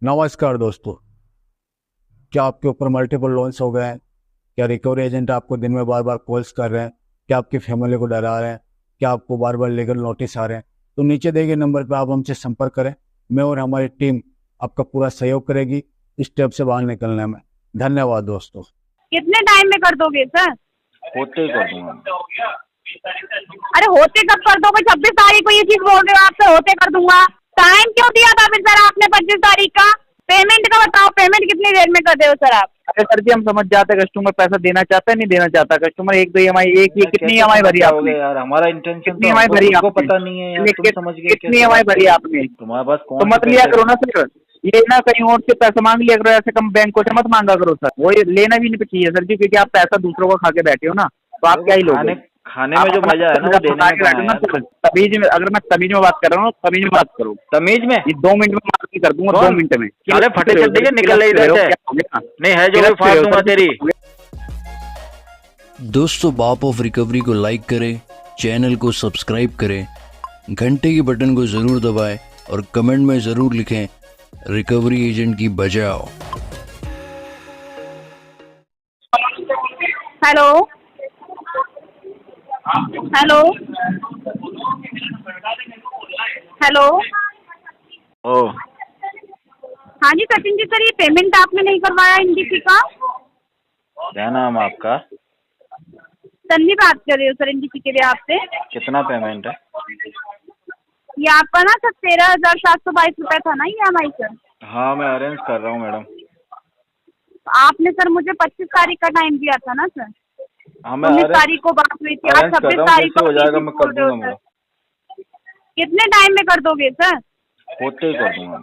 नमस्कार दोस्तों। क्या आपके ऊपर मल्टीपल लोन्स हो गए हैं? क्या रिकवरी एजेंट आपको दिन में बार बार कॉल्स कर रहे हैं? क्या आपकी फैमिली को डरा रहे हैं? क्या आपको बार बार लीगल नोटिस आ रहे हैं? तो नीचे दिए गए नंबर पर आप हमसे संपर्क करें। मैं और हमारी टीम आपका पूरा सहयोग करेगी इस स्टेप से बाहर निकलने में। धन्यवाद दोस्तों। कितने टाइम में कर दोगे सर? होते ही कर दूंगा। अरे होते कब कर दोगे? 26 तारीख को ये चीज बोल रहे हो आप सर, होते कर दूंगा। टाइम क्यों दिया था फिर सर आपने 25 तारीख का? पेमेंट का बताओ, पेमेंट कितनी देर में कर रहे हो सर आप? अरे सर जी, हम समझ जाते कस्टमर पैसा देना चाहता है नहीं देना चाहता। कस्टमर एक दो ईएमआई, एक ये कितनी ईएमआई भरी आपने? यार हमारा इंटेंशन कितनी तो ईएमआई भरी हमको आपने? पता नहीं है यार, तुम समझ गए कितनी ईएमआई भरी आपने? तुम्हारे पास तो कौन मत लिया करो ना सर। ये ना कहीं और से पैसा मांग लिया करो, ऐसे कम बैंकों से मत मांगा करो सर। वो ये लेना भी नहीं चाहिए सर जी, क्योंकि आप पैसा दूसरों को खा के बैठे हो ना, तो आप क्या ही लोगे? खाने में जो मजा है ना वो देने में कहाँ है यार। तमीज में, अगर मैं तमीज में बात कर रहा हूँ, तमीज में बात करो। तमीज में ये 2 मिनट में मार्क कर दूंगा, 2 मिनट में। साले फटे चड्डी के निकल रही इधर से। नहीं है जो भी फाड़ दूंगा तेरी। दोस्तों, बाप ऑफ रिकवरी को लाइक करें, चैनल को सब्सक्राइब करें, घंटे के बटन को ज़रूर दबाएं और कमेंट में ज़रूर लिखें रिकवरी एजेंट की बजाओ। Hello hello hello. ओ हाँ जी सचिन जी सर, ये पेमेंट आपने नहीं करवाया एनडीसी का? क्या नाम है आपका? तन्वी बात कर रही हूँ सर एनडीसी के लिए आपसे। कितना पेमेंट है? ये आपका ना सर 13,722 रुपये था ना EMI सर? हाँ मैं अरेंज कर रहा हूँ मैडम। आपने सर मुझे 25 तारीख का टाइम दिया था ना सर? हाँ मैं 19 तारीख को बात हुई थी, आज 26 तारीख को हो जाएगा, मैं कर बोल रहे हो दूंगा सर। मैडम। कितने टाइम में कर दोगे सर? होते ही कर दूंगा।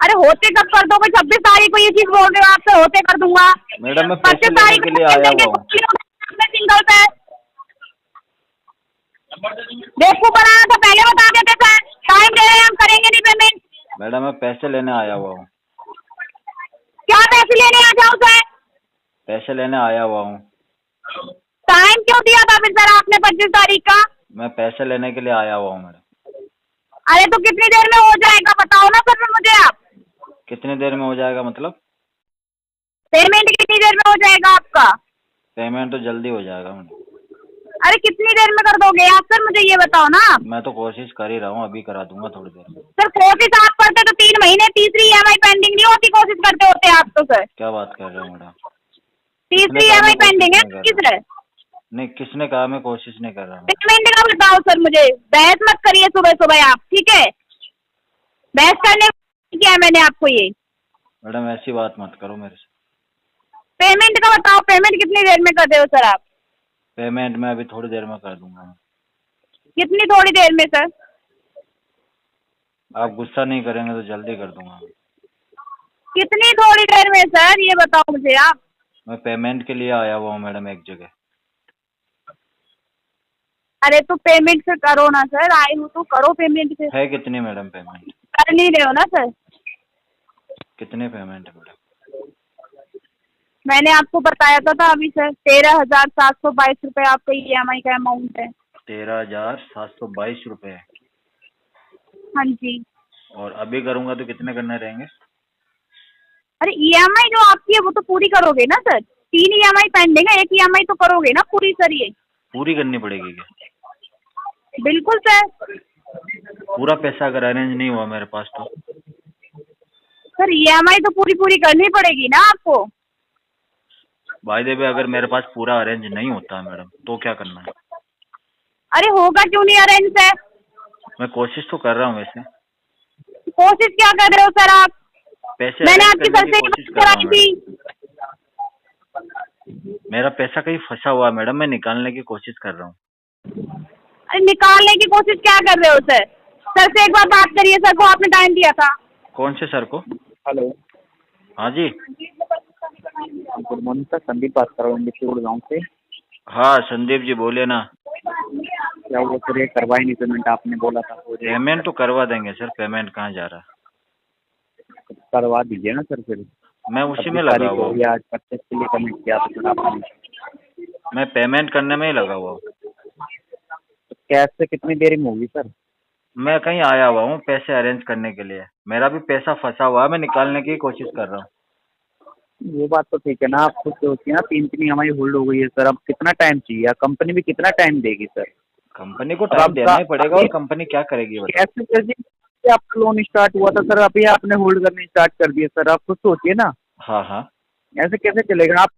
अरे होते कब कर दोगे? 26 तारीख को ये चीज बोल रहे हो आप सर, होते कर दूंगा। मैडम मैं पैसे 25 लेने तारीख के को लिए आया हुआ हूँ। सिंगल पे बेवकूफ बनाना था, पहले बता देते सर। टाइम दे रहे हैं हम, करेंगे नहीं पेमेंट। मैडम मैं पैसे लेने आया हुआ हूँ। क्या पैसे लेने आ जाओ सर? पैसे लेने आया हुआ हूँ। टाइम क्यों दिया था फिर सर आपने 25 तारीख का? मैं पैसे लेने के लिए आया हुआ हूँ मैडम। अरे तो कितनी देर में हो जाएगा बताओ ना सर मुझे आप। कितनी देर में हो जाएगा मतलब? पेमेंट कितनी देर में हो जाएगा आपका? पेमेंट तो जल्दी हो जाएगा मैडम। अरे कितनी देर में कर दोगे आप सर, मुझे ये बताओ ना। मैं तो कोशिश कर ही रहा हूँ, अभी करा दूंगा थोड़ी देर में। सर कोशिश आप करते तो 3 महीने, तीसरी EMI पेंडिंग नहीं होती कोशिश करते होते आप तो सर। क्या बात कर रहे हो मैडम? तीसरी EMI पेंडिंग है किस रहे? नहीं, किसने कहा मैं कोशिश नहीं कर रहा हूँ? पेमेंट का बताओ सर मुझे। बहस मत करिए सुबह सुबह आप, ठीक है? बहस करने किया है मैंने आपको ये। मैडम ऐसी बात मत करो मेरे से। पेमेंट का बताओ, पेमेंट कितनी देर में कर रहे हो सर आप? पेमेंट मैं अभी थोड़ी देर में कर दूंगा। कितनी थोड़ी देर में सर? आप गुस्सा नहीं करेंगे तो जल्दी कर दूंगा। कितनी थोड़ी देर में सर, ये बताओ मुझे आप। मैं पेमेंट के लिए आया हुआ हूँ मैडम एक जगह। अरे तो पेमेंट से करो ना सर, आए हो तो करो पेमेंट से। है कितनी मैडम पेमेंट? कर नहीं रहे हो ना सर? कितनी पेमेंट है मैडम? मैंने आपको बताया था अभी सर, 13,722 रुपये आपका EMI का अमाउंट है। 13,722 रुपये? हाँ जी। और अभी करूंगा तो कितने करने रहेंगे? अरे EMI जो आपकी है वो तो पूरी करोगे ना सर? 3 EMI पेंडिंग है, 1 EMI तो करोगे ना पूरी सर? ये पूरी करनी पड़ेगी क्या? बिल्कुल सर। पूरा पैसा अगर अरेंज नहीं हुआ मेरे पास तो? सर EMI तो पूरी पूरी करनी पड़ेगी ना आपको। बाय द वे अगर मेरे पास पूरा अरेंज नहीं होता है मैडम तो क्या करना है? अरे होगा क्यों नहीं अरेंज सर? मैं कोशिश तो कर रहा हूँ वैसे। कोशिश क्या कर रहे हो सर आप? पैसे मैंने arrange आपकी करने सर की से कोशिश बात कर रहा कराई हूँ थी। मैडम। मेरा पैसा कहीं फंसा हुआ है मैडम, मैं निकालने की कोशिश कर रहा हूँ। अरे निकालने की कोशिश क्या कर रहे हो सर? सर से एक बार बात करिए, सर को आपने टाइम दिया था। कौन से सर को? हेलो, हाँ जी। गुड मॉर्निंग सर, संदीप बात कर रहा हूँ गुड़गांव से। हाँ संदीप जी बोलिए ना। क्या वो सर ये करवाई नहीं पेमेंट, आपने बोला था पेमेंट तो करवा देंगे सर, पेमेंट कहाँ जा रहा है? करवा दीजिए ना सर फिर। मैं उसी में लगा हुआ हूँ। आज 25 के लिए कमिट किया था सर आपने। मैं पेमेंट करने में ही लगा हुआ हूँ। कैश से कितनी देर में होगी सर? मैं कहीं आया हुआ हूँ पैसे अरेंज करने के लिए, मेरा भी पैसा फंसा हुआ है, मैं निकालने की कोशिश कर रहा हूँ। वो बात तो ठीक है ना, आप खुद सोचिए ना, 3 हमारी होल्ड हो गई है सर, अब कितना टाइम चाहिए, कंपनी भी कितना टाइम देगी सर? कंपनी को अब टाइम देना ही आपका पड़ेगा, और अभी कंपनी क्या करेगी बताओ। कैसे सर जी, आपका लोन स्टार्ट हुआ था सर, अभी आपने होल्ड करने स्टार्ट कर दिया सर, आप खुद सोचिए ना, हाँ हाँ, ऐसे कैसे चलेगा? आप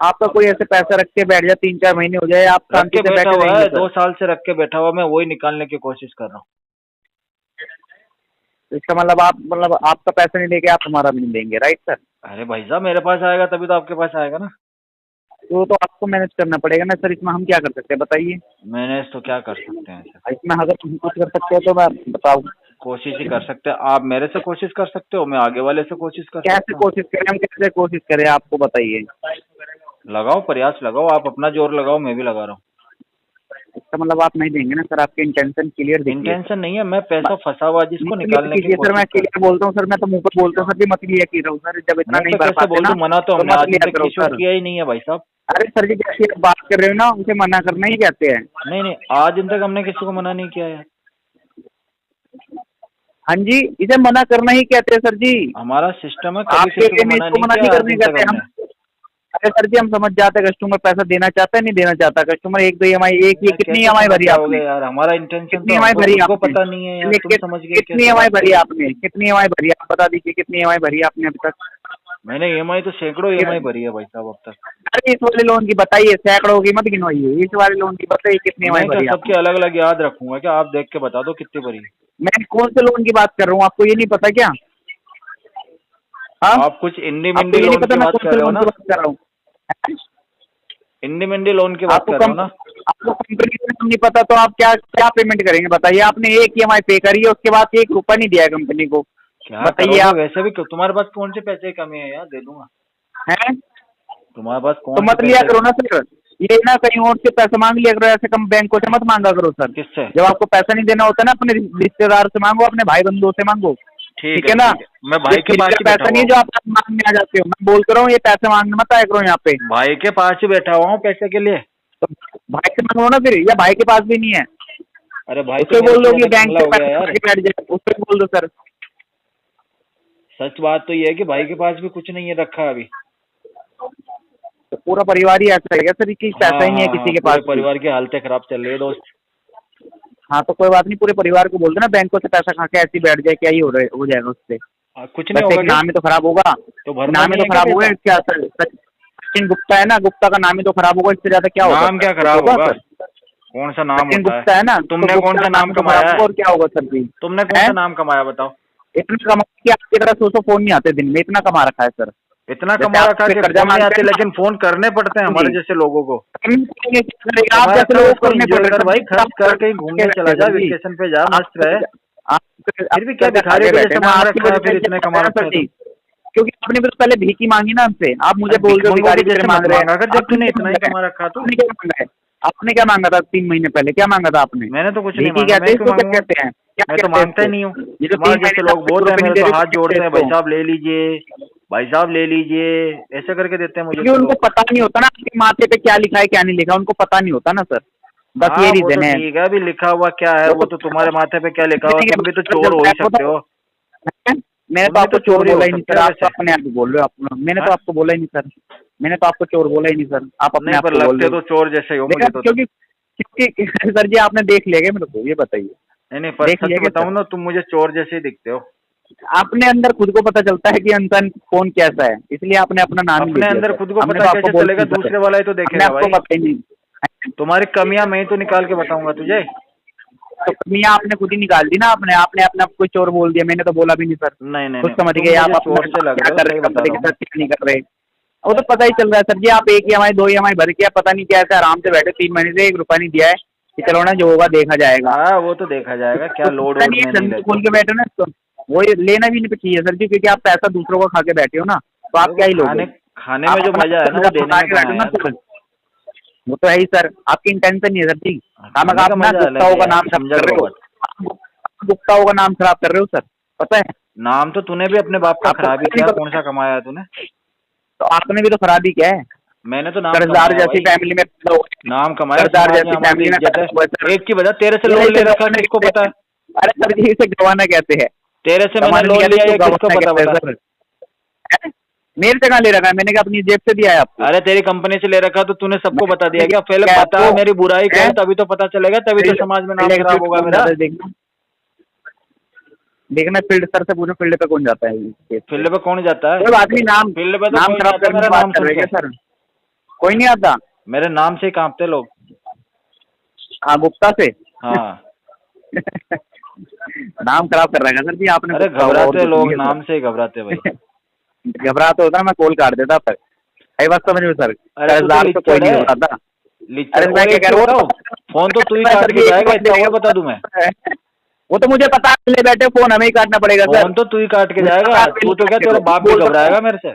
आपका कोई ऐसे पैसा रख के बैठ जाए, 3-4 महीने हो जाए, आप रख शांति के से बैठा बैठे हुआ रहेंगे है, सर? 2 साल से रख के बैठा हुआ, मैं वही निकालने की कोशिश कर रहा हूँ। तो इसका मतलब आपका पैसा नहीं लेके आप हमारा भी नहीं देंगे, राइट सर? अरे भाई साहब, मेरे पास आएगा तभी तो आपके पास आएगा ना। तो आपको मैनेज करना पड़ेगा ना सर, इसमें हम क्या कर सकते हैं बताइए? मैनेज तो क्या कर सकते हैं सर, इसमें अगर हम कुछ कर सकते हो तो मैं बताऊँ। कोशिश ही कर सकते हैं। आप मेरे से कोशिश कर सकते हो, मैं आगे वाले से कोशिश कर कैसे सकता हूँ। कोशिश करें, हम कैसे कोशिश करें, आपको बताइए। लगाओ प्रयास, लगाओ, आप अपना जोर लगाओ, मैं भी लगा रहा हूँ। इसका मतलब आप नहीं देंगे ना सर, आपके इंटेंशन क्लियर देखिए। इंटेंशन नहीं है, मैं पैसा फंसा हुआ जिसको मत निकालने की लीजिए सर, मैं कोशिश कर। क्लियर बोलता हूँ सर, मैं तो मुंह पर बोलता हूँ सर जी, मत लिया की रहा हूँ सर, जब इतना मुंह नहीं पे भर कैसे पाते बोल ना दूं? मना तो हमने मत आज लिया तक करो किसी को सर। किया ही नहीं है भाई साहब। अरे सर जी, जैसे आप बात कर रहे हो ना, उसे मना करना ही कहते हैं। नहीं नहीं, आज तक हमने किसी को मना नहीं किया है। हाँ जी, इसे मना करना ही कहते हैं सर जी। हमारा सिस्टम है, कभी आपके किसी को लिए मना इसको नहीं मना किया नहीं आज करने तक कहते हम। हमने। अरे सर जी, हम समझ जाते हैं कस्टमर पैसा देना चाहता है नहीं देना चाहता, कस्टमर एक दो EMI, एक ये कितनी कैसे EMI भरी समझ आपने? जाओगे यार, हमारा इंटेंशन कितनी तो EMI हमको भरी खुद को आपने? पता नहीं है यार, तुम समझ गए कितनी कैसे EMI बात भरी करें। आपने? कितनी EMI भरी, आप बता दीजिए कितनी EMI भरी आपने अभी तक? मैंने EMI तो सैकड़ों EMI भरी है भाई साहब अब तक। अरे इस वाले लोन की बताइए, सैकड़ों की मत गिनवाइए, इस वाले लोन की बताइए कितनी EMI मैं क्या भरी सबकी आपने? अलग अलग याद रखूंगा क्या? आप देख के बता दो कितनी भरी है। मैं कौन से लोन की बात कर रहा हूँ, आपको ये नहीं पता क्या? हाँ, आप कुछ इंडी आपको मिंडी ये नहीं लोन पता की मैं बात कौन कर से रहे हो लोन ना? की बात कर रहा हूँ? इंडी मिंडी लोन की बात कर रहे हो ना? आपको कंपनी का नाम नहीं पता तो आप क्या क्या पेमेंट करेंगे बताइए? आपने एक EMI पे करी है, उसके बाद 1 रुपया नहीं दिया है कंपनी को, क्या बताइए करोगे आप। वैसे भी? तुम्हारे पास कौन से पैसे की कमी है यार, दे दूंगा। हैं? तुम्हारे पास तो कौन से मत लिया पैसे? करो ना सर, ये ना कहीं और से पैसा मांग लिया करो, ऐसे कम बैंकों से मत मांगा करो सर। किससे? जब आपको पैसा नहीं देना होता ना, अपने रिश्तेदार से मांगो, अपने भाई बंधुओं से मांगो, ठीक ठीक है ना? ठीक है। मैं भाई ये के पास ही बैठा पैसा नहीं हुआ है जो आप मांगने आ जाते हो, मैं बोल कर रहा हूँ, ये पैसे मांगने मत आया करो यहाँ पे। हूँ, भाई के पास ही बैठा हुआ हूँ पैसे के लिए। तो भाई से मांगो ना फिर, या भाई के पास भी नहीं है अरे भाई उससे तो मेरे बोल दो से कि ज्यादा बैंक कमला से हो गया पैसा यार। लेके बैठ जाए, उससे बोल दो सर। सच बात तो ये है कि भाई के पास भी कुछ नहीं है रखा अभी। तो पूरा परिवार ही ऐसा है क्या सर कि पैसा ही नहीं है किसी के पूरे पास भी? परिवार की हालतें खराब चल रही है दोस्त। हाँ तो कोई बात नहीं, पूरे परिवार को बोल दो ना, बैंकों से पैसा खा के ऐसे ही बैठ जाए, क्या ही हो जाएगा उससे? कुछ नहीं बस होगा एक क्या? नाम ही तो खराब होगा, तो भरना नाम ही नहीं तो है क्या खराब होगा पैसा? क्या सर? सचिन गुप्ता है ना, गुप्ता का नाम ही तो खराब होगा, इससे ज्यादा क्या होगा? नाम क्या सर? खराब कुछ होगा? सर? कौन सा नाम सचिन होता गुप्ता है? है ना, तुमने तो कौन गुप्ता सा का नाम ही तो कमाया खराब है? होगा, और क्या होगा सर जी? तुमने कौन सा नाम कमाया बताओ? इतना कमा कि आपकी तरह 100 फोन नहीं आते दिन में, इतना कमा रखा है सर। इतना जैसे कमा आप रखा पे कि कर्जा फोन नहीं मांगते आते, हैं ना, लेकिन फोन करने पड़ते हैं हमारे जी। जैसे लोगों को। आप कमा जैसे रखा है लोगों उसको को करने एंजॉय पड़ कर रहे भाई, खर्च कर, कहीं घूमने चला जा, सर जी। वेकेशन पे जा, मस्त रहे। आप फिर भी क्या भिखारियों के जैसे मांग रखा है, फिर इतने कमा रखा है तो? क्योंकि आपने भी तो पहले भीख ही मांगी ना हमसे, आप मुझे बोल रहे हो भिखमंगों भिखारी के की जैसे तरह मांग मत रहे मांगा हैं। कर, जब आपने तूने क्या इतना ही मांगा है? कमा रखा तो। आपने क्या मांगा है? आपने क्या मांगा था 3 महीने पहले, क्या मांगा था आपने? मैंने तो कुछ नहीं भीख ही मांगा, कहते मैं हैं क्यों इसको, क्या मांगूंगा? कहते हैं, क्या मैं तो कहते हैं मांगता ही इसको? नहीं हूँ। ये जो 3 तुम्हारे जैसे महीने लोग बोलते हैं रुपए नहीं मेरे दे को, रहे, हाथ क्या कहते जोड़ते हैं हैं, भाई इसको? साहब ले लीजिए, भाई साहब ले लीजिए, ऐसे करके देते हैं मुझे क्योंकि तो उनको लोग। पता नहीं होता ना आपके माथे पे क्या लिखा है क्या नहीं लिखा, उनको पता नहीं होता ना सर, बस ये हाँ वो तो रीजन है। ठीक है, अभी लिखा हुआ क्या है वो तो तुम्हारे माथे पे क्या लिखा हुआ, तुम भी तो चोर हो ही सकते हो। मैंने तुम तो भी आपको तो चोर चोर ही हो बोला ही नहीं सकते सर, हो आप तो वैसे। अपने आप ही बोल रहे हो, मैंने तो हाँ? आपको बोला ही नहीं सर, मैंने तो आपको चोर बोला ही नहीं सर, आप अपने नहीं आप पर को बोल लगते रहे तो हो। चोर जैसे ही हो मुझे तो। क्योंकि क्योंकि सर जी आपने देख लिया क्या मेरे को, ये बताइए? नहीं नहीं, पर देख सच लिया क्या बताऊं सर? ना, तुम मुझे चोर जैसे ही दिखते हो। अपने अंदर खुद को पता चलता है कि इंसान कौन कैसा है, इसलिए आपने अपना नाम ही ले अपने लिया अंदर सर। खुद को हमने पता तो आपको कैसे बोला चलेगा? नहीं सर, दूसरे वाला ही तो हमने देखेगा आपको भाई। पता ही नहीं। तुम्हारी कमियां मैं ही तो निकाल के बताऊंगा तुझे। तो कमियां आपने खुद ही निकाल दी ना, आपने आपने अपने आप को चोर बोल दिया, मैंने तो बोला भी नहीं सर। नहीं नहीं कुछ नहीं, समझ तुम गए आप मुझे अपना चोर से लग क्या रहे हो, कर सही रहे बता कंपनी रहा के हूँ। साथ, क्या नहीं कर रहे, वो तो पता ही चल रहा है सर जी। आप 1 EMI 2 EMI भर के पता नहीं क्या, ऐसे आराम से बैठे 3 महीने से 1 रुपया नहीं दिया है कि चलो ना जो होगा देखा जाएगा। हाँ वो तो देखा जाएगा, क्या तो लोड पता वोड नहीं में है, नहीं धंधे रहता। खोल के बैठे ना, तो वो ये लेना भी नहीं चाहिए सर जी, क्योंकि आप पैसा दूसरों का खा के बैठे हो ना, तो आप देखो क्या ही लोगे? खाने में आप जो अपना मजा है ना वो देने में कहाँ है यार। सर, वो तो है ही सर, आपकी इंटेंशन नहीं है सर जी। खाने आप का ना मजा अलग गुप्ताओं है का यार, नाम खराब समझा कर करो रहे बात। हो, गुप्ताओं का नाम खराब कर रहे हो सर, पता है? नाम तो तूने भी अपने बाप का आपको खराब ही नहीं किया, पता कौन सा कमाया है तूने? तो आपने भी तो खराब ही किया है। मैंने तो नाम कर्जदार कमाया जैसी भाई, फैमिली में पैदा हुए, नाम कमाया, कर्जदार समाज में जैसी हमारी फैमिली में इज्जत पैदा हुए है। सर। एक की वजह तेरे से लोन ले रखा, किसको पता है? अरे सर जी इसे गवाना कहते हैं। तेरे से मैंने गवाना लोन नहीं लिया कहते, ये इसको किसको गवाना पता कहते हैं बता? सर। हैं? मेरे से कहाँ ले रखा है, मैंने क्या अपनी जेब से दिया है आपको? अरे तेरी कंपनी से ले रखा तो तूने सबको बता दिया क्या? पहले क्या बता, आपको- मेरी बुराई क्या है हैं? तभी तो पता चलेगा, तभी तो समाज में नाम खराब होगा मेरा। देखना देखना फील्ड सर से पूछो, फील्ड पे कौन जाता है? फील्ड पे कौन जाता है? कोई बात नहीं, नाम फील्ड पे तो नाम कोई खराब नहीं आता करने मेरा की बात नाम कर सुन रहे हैं के। क्या सर? कोई नहीं आता? मेरे नाम से ही कांपते लोग। हाँ गुप्ता से। हाँ। नाम खराब कर रहा है सर जी आपने। अरे गुप्ता और घबराते कुछ लोग, नहीं है नाम से ही घबराते भाई। सर। घबराते होता मैं कॉल काट देता सर। कई बात समझ में सर, अरे तू तो कर्जदार तो कोई लिच्चड़ नहीं है। घबराता। लिच्चड़। अरे मैं और क्या एक कह चीज रहा हूँ, बताऊं? फोन तो तू ही सर काट जी, के एक जाएगा, मिनट इतना और बता दूं मैं। वो तो मुझे पता है, ले बैठे फोन हमें ही काटना पड़ेगा सर। फोन तो तू ही काट के मुझे जाएगा। पता है, तू तो क्या, तेरा बाप भी बोल सकता घबराएगा हूँ। मेरे से।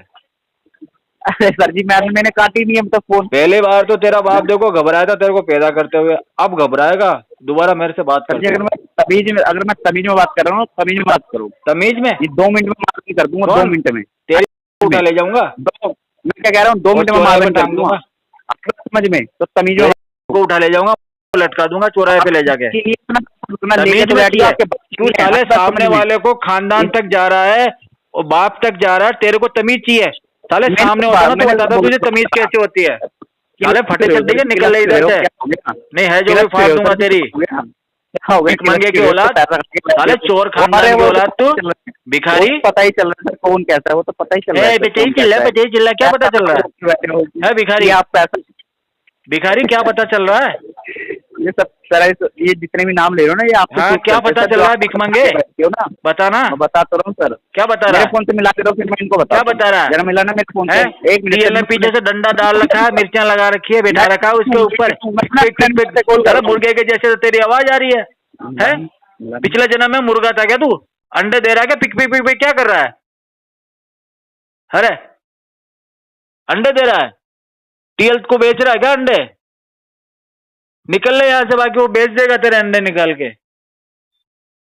अरे सर जी मैंने काटी नहीं अब तक फोन। पहली बार तो तेरा बाप देखो घबराया था तेरे को पैदा करते हुए, अब घबराएगा दोबारा मेरे से बात सर जी करते अगर हुए। मैं तमीज में बात कर रहा हूँ, तमीज में बात करूँ। तमीज में? ये 2 मिनट में मार्किंग कर दूंगा, 2 कौन? मिनट में। तेरी उठा ले जाऊंगा। मैं क्या कह रहा हूँ, 2 और मिनट में चौराहे पे मार्किंग कर टांग दूंगा। दूंगा। आपको समझ में तो तमीज में को उठा ले जाऊंगा, लटका दूंगा चौराहे पे ले जाके। अपना लेके तमीज तो में बैठ की जाओ, है? आपके तू साले सामने वाले को खानदान तक जा रहा है और बाप तक जा रहा है, तेरे को तमीज चाहिए? साले मैंने सामने तो होता ना तो मैंने बताता तो तुझे बोला- तमीज कैसे होती है। साले फटे चड्डी के निकल रही इधर से। नहीं है जो भी फाड़ दूंगा तेरी। भिखमंगे की औलाद, साले चोर खानदान की औलाद तू, भिखारी। पता ही चल रहा है कौन कैसा है, वो तो पता ही चल रहा है। बेटे चिल्ला क्या पता चल रहा है भिखारी? आप पैसा भिखारी क्या पता चल रहा है? ये सब तरह ये जितने भी नाम ले रहे हो ना, ये आपको हाँ, सूट क्या करते हैं, पता सर, चल जो रहा है आप भिखमंगे? बैठते हो ना, बताना। मैं बता तो रहा हूँ सर। क्या बता रहा मेरे है? फोन से मिला के दो, फिर मैं इनको बता। क्या बता रहा है? जरा मिला ना मेरे फोन से। हैं? एक मिनट टीएल ने पीछे से डंडा डाल रखा है, मिर्चियां लगा रखी है, बैठा रखा है उसके ऊपर। अरे मुर्गे के जैसे तो तेरी आवाज आ रही है। हैं? पिछले जन्म में मुर्गा था क्या तू? अंडे दे रहा है क्या? पिक पिक पिक पिक क्या कर रहा है? अरे अंडे दे रहा है? टीएल को बेच रहा है क्या अंडे? निकल ले यहाँ से, बाकी वो बेच देगा तेरे अंडे निकाल के।